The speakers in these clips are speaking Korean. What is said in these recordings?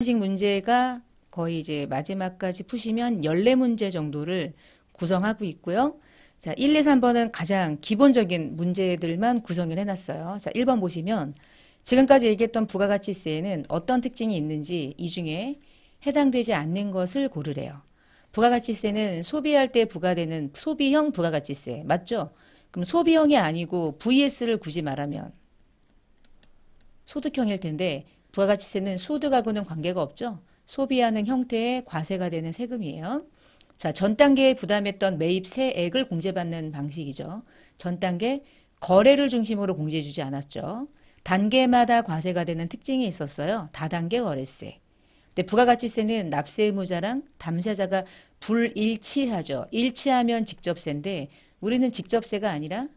식 문제가 거의 이제 마지막까지 푸시면 14문제 정도를 구성하고 있고요. 자, 1, 2, 3번은 가장 기본적인 문제들만 구성을 해놨어요. 자, 1번 보시면 지금까지 얘기했던 부가가치세에는 어떤 특징이 있는지 이 중에 해당되지 않는 것을 고르래요. 부가가치세는 소비할 때 부과되는 소비형 부가가치세 맞죠? 그럼 소비형이 아니고 VS를 굳이 말하면 소득형일 텐데 부가가치세는 소득하고는 관계가 없죠. 소비하는 형태의 과세가 되는 세금이에요. 자, 전 단계에 부담했던 매입 세액을 공제받는 방식이죠. 전 단계 거래를 중심으로 공제해주지 않았죠. 단계마다 과세가 되는 특징이 있었어요. 다단계 거래세. 근데 부가가치세는 납세 의무자랑 담세자가 불일치하죠. 일치하면 직접세인데 우리는 직접세가 아니라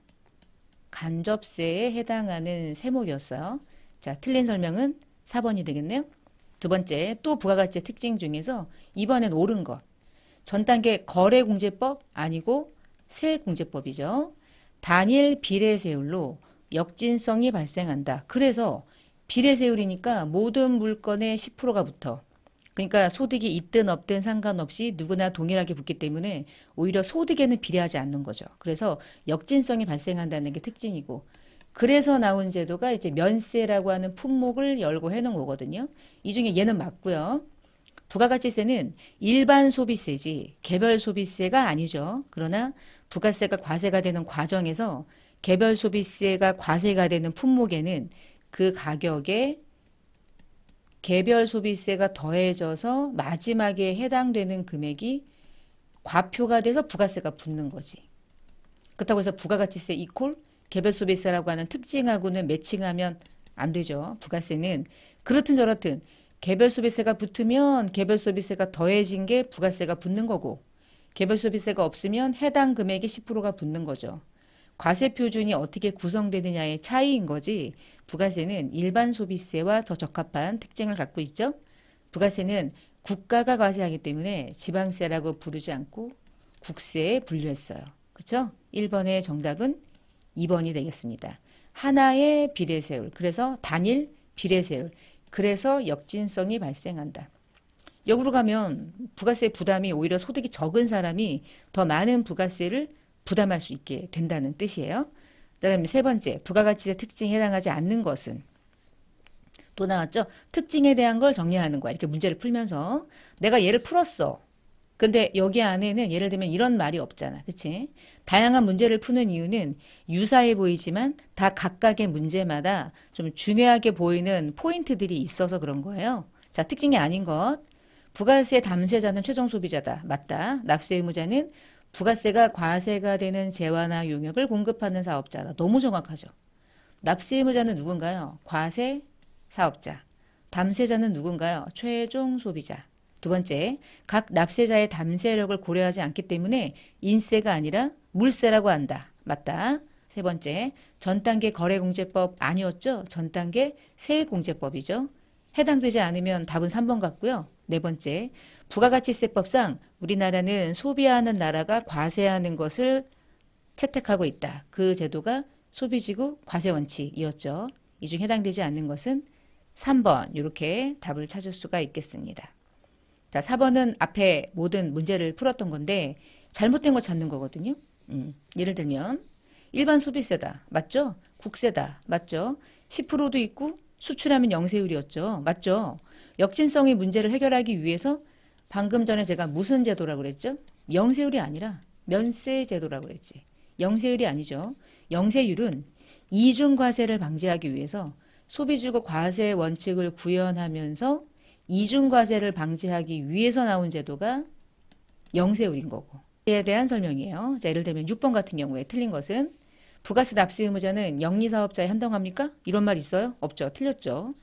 간접세에 해당하는 세목이었어요. 자, 틀린 설명은 4번이 되겠네요. 두 번째, 또 부가가치의 특징 중에서 이번엔 옳은 것. 전 단계 거래공제법 아니고 세액공제법이죠. 단일 비례세율로 역진성이 발생한다. 그래서 비례세율이니까 모든 물건의 10%가 붙어. 그러니까 소득이 있든 없든 상관없이 누구나 동일하게 붙기 때문에 오히려 소득에는 비례하지 않는 거죠. 그래서 역진성이 발생한다는 게 특징이고 그래서 나온 제도가 이제 면세라고 하는 품목을 열고 해놓은 거거든요. 이 중에 얘는 맞고요. 부가가치세는 일반 소비세지 개별 소비세가 아니죠. 그러나 부가세가 과세가 되는 과정에서 개별 소비세가 과세가 되는 품목에는 그 가격에 개별 소비세가 더해져서 마지막에 해당되는 금액이 과표가 돼서 부가세가 붙는 거지. 그렇다고 해서 부가가치세 이퀄 개별 소비세라고 하는 특징하고는 매칭하면 안 되죠. 부가세는 그렇든 저렇든 개별 소비세가 붙으면 개별 소비세가 더해진 게 부가세가 붙는 거고 개별 소비세가 없으면 해당 금액이 10%가 붙는 거죠. 과세 표준이 어떻게 구성되느냐의 차이인 거지 부가세는 일반 소비세와 더 적합한 특징을 갖고 있죠. 부가세는 국가가 과세하기 때문에 지방세라고 부르지 않고 국세에 분류했어요. 그렇죠? 1번의 정답은 2번이 되겠습니다. 하나의 비례세율, 그래서 단일 비례세율, 그래서 역진성이 발생한다. 역으로 가면 부가세 부담이 오히려 소득이 적은 사람이 더 많은 부가세를 부담할 수 있게 된다는 뜻이에요. 그다음에 세 번째, 부가가치세 특징에 해당하지 않는 것은 또 나왔죠. 특징에 대한 걸 정리하는 거야. 이렇게 문제를 풀면서 내가 얘를 풀었어. 근데 여기 안에는 예를 들면 이런 말이 없잖아. 그치? 다양한 문제를 푸는 이유는 유사해 보이지만 다 각각의 문제마다 좀 중요하게 보이는 포인트들이 있어서 그런 거예요. 자, 특징이 아닌 것. 부가세 담세자는 최종 소비자다. 맞다. 납세 의무자는 부가세가 과세가 되는 재화나 용역을 공급하는 사업자다. 너무 정확하죠. 납세 의무자는 누군가요? 과세 사업자. 담세자는 누군가요? 최종 소비자. 두 번째, 각 납세자의 담세력을 고려하지 않기 때문에 인세가 아니라 물세라고 한다. 맞다. 세 번째, 전 단계 거래공제법 아니었죠? 전 단계 세액공제법이죠. 해당되지 않으면 답은 3번 같고요. 네 번째, 부가가치세법상 우리나라는 소비하는 나라가 과세하는 것을 채택하고 있다. 그 제도가 소비지구 과세원칙이었죠. 이 중 해당되지 않는 것은 3번 이렇게 답을 찾을 수가 있겠습니다. 자, 4번은 앞에 모든 문제를 풀었던 건데 잘못된 걸 찾는 거거든요. 예를 들면 일반 소비세다. 맞죠? 국세다. 맞죠? 10%도 있고 수출하면 영세율이었죠. 맞죠? 역진성의 문제를 해결하기 위해서 방금 전에 제가 무슨 제도라고 그랬죠? 영세율이 아니라 면세 제도라고 그랬지. 영세율이 아니죠. 영세율은 이중과세를 방지하기 위해서 소비주고 과세 원칙을 구현하면서 이중과세를 방지하기 위해서 나온 제도가 영세율인 거고. 이에 대한 설명이에요. 자, 예를 들면 6번 같은 경우에 틀린 것은 부가세 납세 의무자는 영리사업자에 한정합니까? 이런 말 있어요? 없죠. 틀렸죠.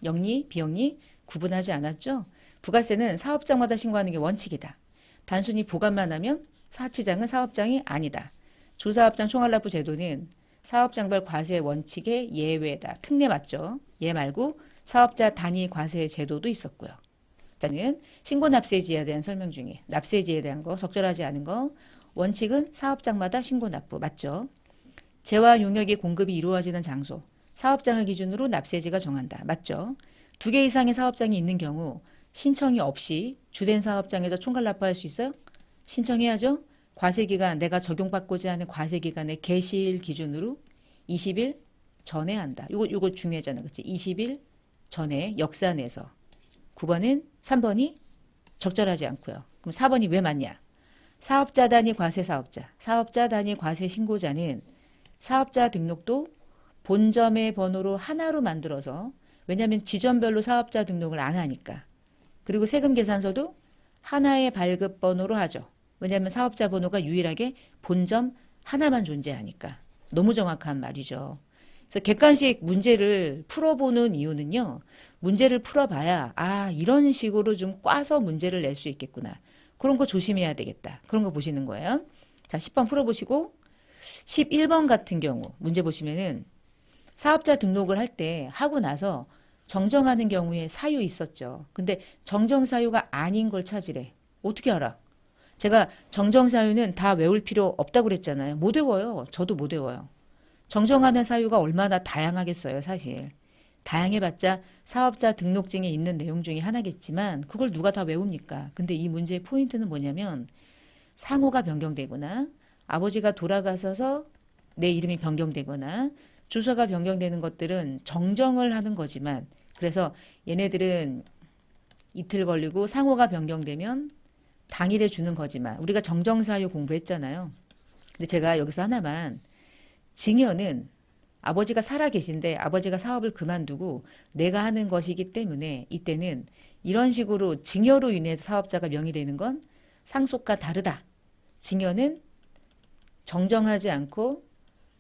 영리, 비영리 구분하지 않았죠. 부가세는 사업장마다 신고하는 게 원칙이다. 단순히 보관만 하면 사치장은 사업장이 아니다. 조사업장 총알납부 제도는 사업장별 과세 원칙의 예외다. 특례 맞죠? 얘 말고 사업자 단위 과세 제도도 있었고요. 자는 신고납세지에 대한 설명 중에 납세지에 대한 거 적절하지 않은 거 원칙은 사업장마다 신고납부 맞죠? 재화 용역의 공급이 이루어지는 장소 사업장을 기준으로 납세지가 정한다. 맞죠? 두 개 이상의 사업장이 있는 경우 신청이 없이 주된 사업장에서 총괄 납부할 수 있어요? 신청해야죠. 과세기간, 내가 적용받고자 하는 과세기간의 개시일 기준으로 20일 전에 한다. 요거 중요하잖아. 그치? 20일 전에 역산해서. 3번이 적절하지 않고요. 그럼 4번이 왜 맞냐? 사업자 단위 과세 사업자. 사업자 단위 과세 신고자는 사업자 등록도 본점의 번호로 하나로 만들어서, 왜냐하면 지점별로 사업자 등록을 안 하니까. 그리고 세금 계산서도 하나의 발급 번호로 하죠. 왜냐하면 사업자 번호가 유일하게 본점 하나만 존재하니까. 너무 정확한 말이죠. 그래서 객관식 문제를 풀어보는 이유는요. 문제를 풀어봐야 이런 식으로 좀 꽈서 문제를 낼 수 있겠구나. 그런 거 조심해야 되겠다. 그런 거 보시는 거예요. 자, 10번 풀어보시고 11번 같은 경우 문제 보시면은 사업자 등록을 할 때 하고 나서 정정하는 경우에 사유 있었죠. 근데 정정 사유가 아닌 걸 찾으래. 어떻게 알아? 제가 정정 사유는 다 외울 필요 없다고 그랬잖아요. 못 외워요. 저도 못 외워요. 정정하는 사유가 얼마나 다양하겠어요, 사실. 다양해봤자 사업자 등록증에 있는 내용 중에 하나겠지만 그걸 누가 다 외웁니까? 근데 이 문제의 포인트는 뭐냐면 상호가 변경되거나 아버지가 돌아가셔서 내 이름이 변경되거나 주소가 변경되는 것들은 정정을 하는 거지만, 그래서 얘네들은 이틀 걸리고 상호가 변경되면 당일에 주는 거지만 우리가 정정사유 공부했잖아요. 근데 제가 여기서 하나만, 증여는 아버지가 살아 계신데 아버지가 사업을 그만두고 내가 하는 것이기 때문에 이때는 이런 식으로 증여로 인해서 사업자가 명의되는 건 상속과 다르다. 증여는 정정하지 않고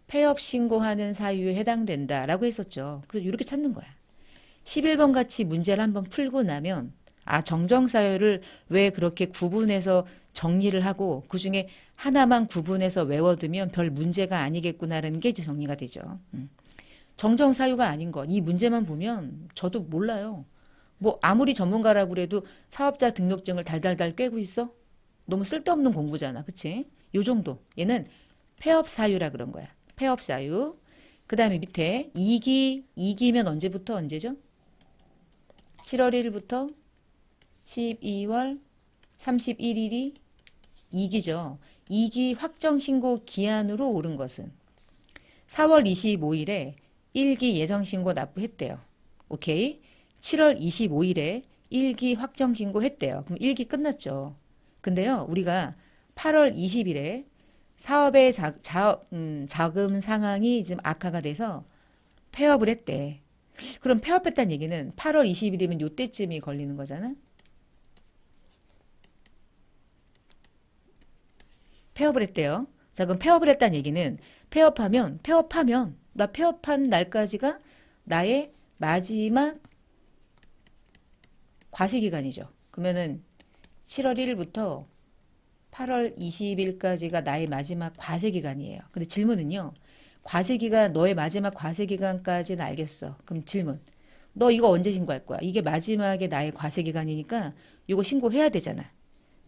폐업 신고하는 사유에 해당된다라고 했었죠. 그래서 이렇게 찾는 거야. 11번 같이 문제를 한번 풀고 나면 정정 사유를 왜 그렇게 구분해서 정리를 하고 그중에 하나만 구분해서 외워두면 별 문제가 아니겠구나라는 게 정리가 되죠. 정정 사유가 아닌 것, 이 문제만 보면 저도 몰라요. 뭐 아무리 전문가라고 그래도 사업자 등록증을 달달달 꿰고 있어? 너무 쓸데없는 공부잖아. 그치? 요 정도. 얘는 폐업 사유라 그런 거야. 폐업 사유. 그 다음에 밑에 2기면 언제부터 언제죠? 7월 1일부터 12월 31일이 2기죠. 2기 확정 신고 기한으로 오른 것은 4월 25일에 1기 예정 신고 납부했대요. 오케이. 7월 25일에 1기 확정 신고했대요. 그럼 1기 끝났죠. 근데요, 우리가 8월 20일에 사업의 자금 상황이 지금 악화가 돼서 폐업을 했대. 그럼 폐업했다는 얘기는 8월 20일이면 요때쯤이 걸리는 거잖아. 폐업을 했대요. 자, 그럼 폐업을 했다는 얘기는 폐업하면 나 폐업한 날까지가 나의 마지막 과세기간이죠. 그러면은 7월 1일부터 8월 20일까지가 나의 마지막 과세기간이에요. 근데 질문은요. 과세기간, 너의 마지막 과세기간까지는 알겠어. 그럼 질문. 너 이거 언제 신고할 거야? 이게 마지막에 나의 과세기간이니까 이거 신고해야 되잖아.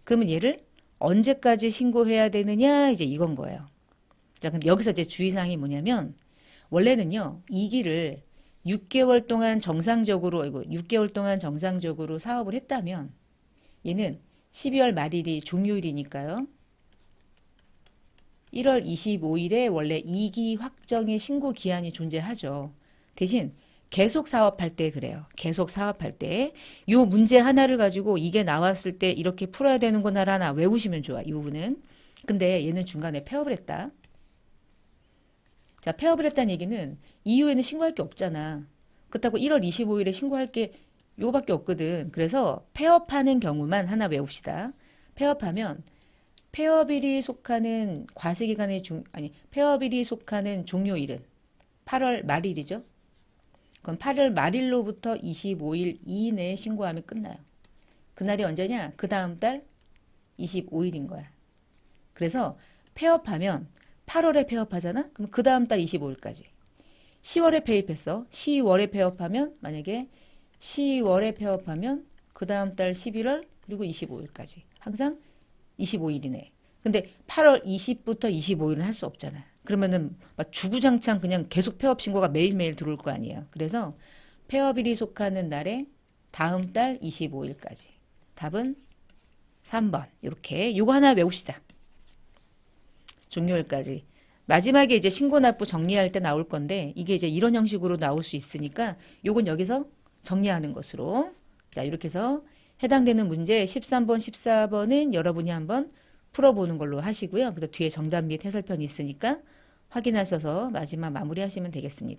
그러면 얘를 언제까지 신고해야 되느냐? 이제 이건 거예요. 자, 근데 여기서 이제 주의사항이 뭐냐면 원래는요. 2기를 6개월 동안 정상적으로 6개월 동안 정상적으로 사업을 했다면 얘는 12월 말일이 종료일이니까요. 1월 25일에 원래 2기 확정의 신고 기한이 존재하죠. 대신 계속 사업할 때 그래요. 계속 사업할 때 이 문제 하나를 가지고 이게 나왔을 때 이렇게 풀어야 되는구나 하나 외우시면 좋아. 이 부분은. 근데 얘는 중간에 폐업을 했다. 자, 폐업을 했다는 얘기는 이후에는 신고할 게 없잖아. 그렇다고 1월 25일에 신고할 게 요거밖에 없거든. 그래서 폐업하는 경우만 하나 외웁시다. 폐업하면 폐업일이 속하는 과세기간의 폐업일이 속하는 종료일은 8월 말일이죠. 그럼 8월 말일로부터 25일 이내에 신고하면 끝나요. 그날이 언제냐? 그 다음 달 25일인 거야. 그래서 폐업하면 8월에 폐업하잖아? 그럼 그 다음 달 25일까지. 10월에 폐업했어. 10월에 폐업하면 만약에 10월에 폐업하면 그 다음 달 11월 그리고 25일까지. 항상 25일이네. 근데 8월 20부터 25일은 할 수 없잖아. 그러면은 막 주구장창 그냥 계속 폐업 신고가 매일매일 들어올 거 아니에요. 그래서 폐업일이 속하는 날에 다음 달 25일까지. 답은 3번. 이렇게 요거 하나 외웁시다. 종료일까지. 마지막에 이제 신고납부 정리할 때 나올 건데 이게 이제 이런 형식으로 나올 수 있으니까 요건 여기서 정리하는 것으로. 자, 이렇게 해서 해당되는 문제 13번, 14번은 여러분이 한번 풀어보는 걸로 하시고요. 그다음 뒤에 정답 및 해설편이 있으니까 확인하셔서 마지막 마무리하시면 되겠습니다.